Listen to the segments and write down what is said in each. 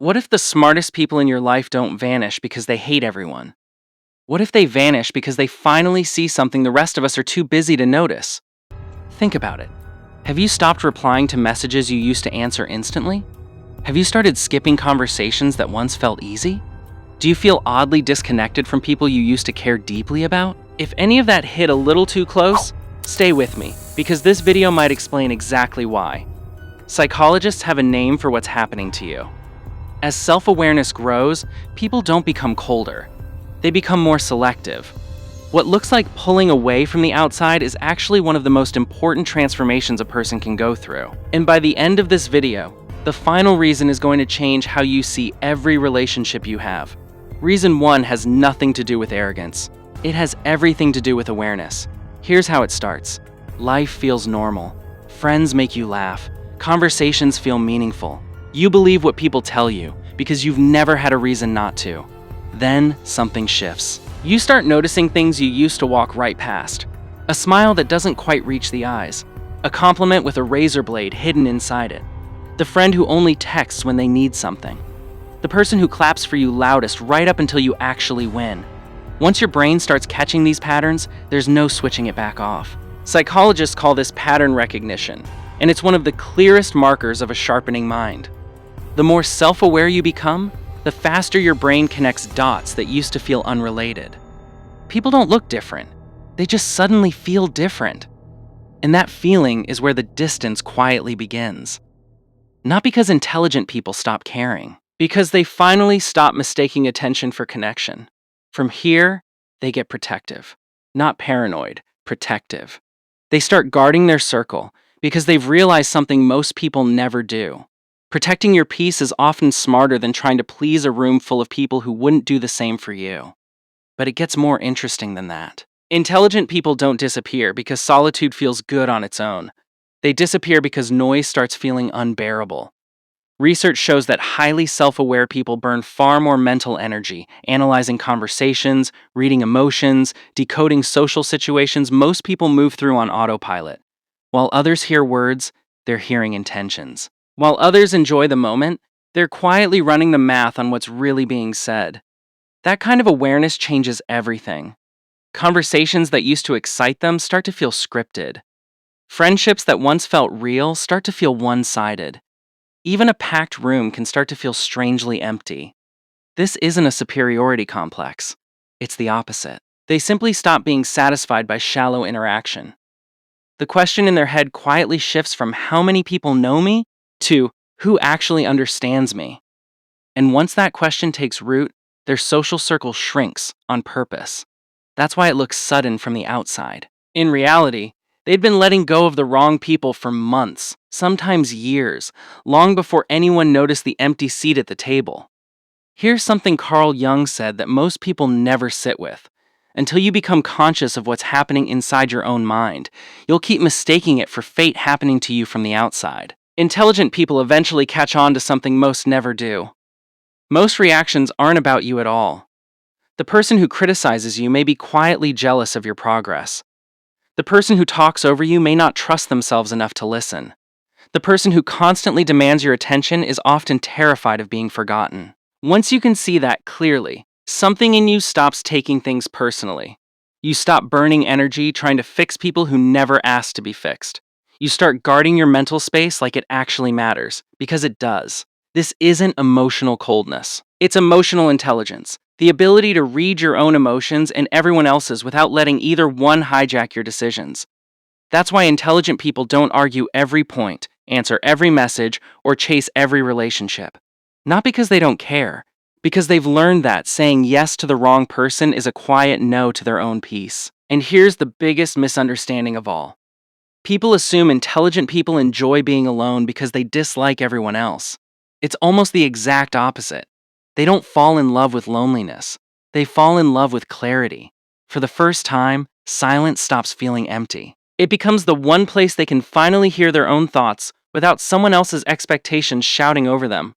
What if the smartest people in your life don't vanish because they hate everyone? What if they vanish because they finally see something the rest of us are too busy to notice? Think about it. Have you stopped replying to messages you used to answer instantly? Have you started skipping conversations that once felt easy? Do you feel oddly disconnected from people you used to care deeply about? If any of that hit a little too close, stay with me, because this video might explain exactly why. Psychologists have a name for what's happening to you. As self-awareness grows, people don't become colder. They become more selective. What looks like pulling away from the outside is actually one of the most important transformations a person can go through. And by the end of this video, the final reason is going to change how you see every relationship you have. Reason 1 has nothing to do with arrogance. It has everything to do with awareness. Here's how it starts. Life feels normal. Friends make you laugh. Conversations feel meaningful. You believe what people tell you because you've never had a reason not to. Then something shifts. You start noticing things you used to walk right past. A smile that doesn't quite reach the eyes. A compliment with a razor blade hidden inside it. The friend who only texts when they need something. The person who claps for you loudest right up until you actually win. Once your brain starts catching these patterns, there's no switching it back off. Psychologists call this pattern recognition, and it's one of the clearest markers of a sharpening mind. The more self-aware you become, the faster your brain connects dots that used to feel unrelated. People don't look different. They just suddenly feel different. And that feeling is where the distance quietly begins. Not because intelligent people stop caring, because they finally stop mistaking attention for connection. From here, they get protective. Not paranoid, protective. They start guarding their circle because they've realized something most people never do. Protecting your peace is often smarter than trying to please a room full of people who wouldn't do the same for you. But it gets more interesting than that. Intelligent people don't disappear because solitude feels good on its own. They disappear because noise starts feeling unbearable. Research shows that highly self-aware people burn far more mental energy, analyzing conversations, reading emotions, decoding social situations most people move through on autopilot. While others hear words, they're hearing intentions. While others enjoy the moment, they're quietly running the math on what's really being said. That kind of awareness changes everything. Conversations that used to excite them start to feel scripted. Friendships that once felt real start to feel one-sided. Even a packed room can start to feel strangely empty. This isn't a superiority complex. It's the opposite. They simply stop being satisfied by shallow interaction. The question in their head quietly shifts from how many people know me to who actually understands me. And once that question takes root, their social circle shrinks on purpose. That's why it looks sudden from the outside. In reality, they'd been letting go of the wrong people for months, sometimes years, long before anyone noticed the empty seat at the table. Here's something Carl Jung said that most people never sit with. Until you become conscious of what's happening inside your own mind, you'll keep mistaking it for fate happening to you from the outside. Intelligent people eventually catch on to something most never do. Most reactions aren't about you at all. The person who criticizes you may be quietly jealous of your progress. The person who talks over you may not trust themselves enough to listen. The person who constantly demands your attention is often terrified of being forgotten. Once you can see that clearly, something in you stops taking things personally. You stop burning energy trying to fix people who never asked to be fixed. You start guarding your mental space like it actually matters, because it does. This isn't emotional coldness. It's emotional intelligence, the ability to read your own emotions and everyone else's without letting either one hijack your decisions. That's why intelligent people don't argue every point, answer every message, or chase every relationship. Not because they don't care, because they've learned that saying yes to the wrong person is a quiet no to their own peace. And here's the biggest misunderstanding of all. People assume intelligent people enjoy being alone because they dislike everyone else. It's almost the exact opposite. They don't fall in love with loneliness. They fall in love with clarity. For the first time, silence stops feeling empty. It becomes the one place they can finally hear their own thoughts without someone else's expectations shouting over them.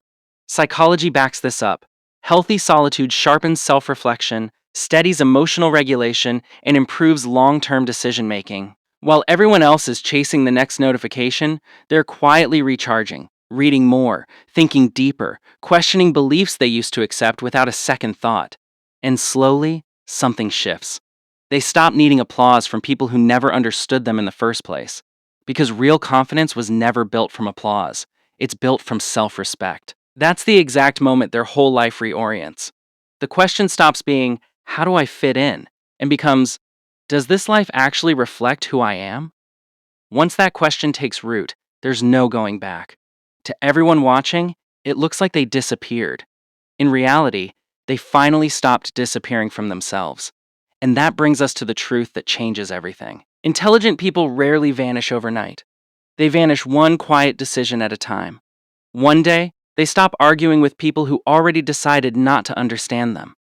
Psychology backs this up. Healthy solitude sharpens self-reflection, steadies emotional regulation, and improves long-term decision-making. While everyone else is chasing the next notification, they're quietly recharging, reading more, thinking deeper, questioning beliefs they used to accept without a second thought. And slowly, something shifts. They stop needing applause from people who never understood them in the first place. Because real confidence was never built from applause, it's built from self respect. That's the exact moment their whole life reorients. The question stops being, how do I fit in? And becomes, does this life actually reflect who I am? Once that question takes root, there's no going back. To everyone watching, it looks like they disappeared. In reality, they finally stopped disappearing from themselves. And that brings us to the truth that changes everything. Intelligent people rarely vanish overnight. They vanish one quiet decision at a time. One day, they stop arguing with people who already decided not to understand them.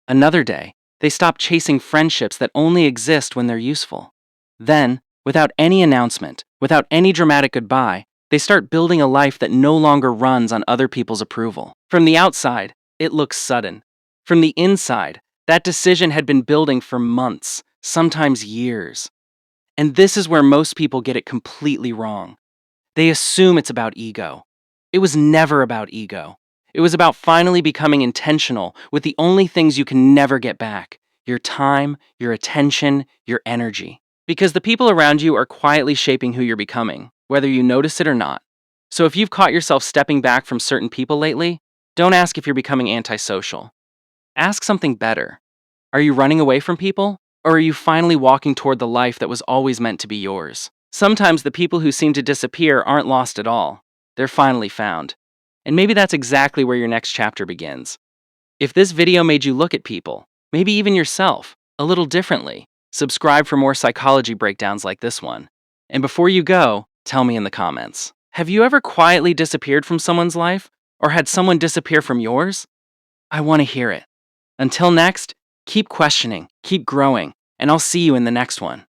Another day, they stop chasing friendships that only exist when they're useful. Then, without any announcement, without any dramatic goodbye, they start building a life that no longer runs on other people's approval. From the outside, it looks sudden. From the inside, that decision had been building for months, sometimes years. And this is where most people get it completely wrong. They assume it's about ego. It was never about ego. It was about finally becoming intentional with the only things you can never get back: your time, your attention, your energy. Because the people around you are quietly shaping who you're becoming, whether you notice it or not. So if you've caught yourself stepping back from certain people lately, don't ask if you're becoming antisocial. Ask something better. Are you running away from people? Or are you finally walking toward the life that was always meant to be yours? Sometimes the people who seem to disappear aren't lost at all. They're finally found. And maybe that's exactly where your next chapter begins. If this video made you look at people, maybe even yourself, a little differently, subscribe for more psychology breakdowns like this one. And before you go, tell me in the comments. Have you ever quietly disappeared from someone's life? Or had someone disappear from yours? I want to hear it. Until next, keep questioning, keep growing, and I'll see you in the next one.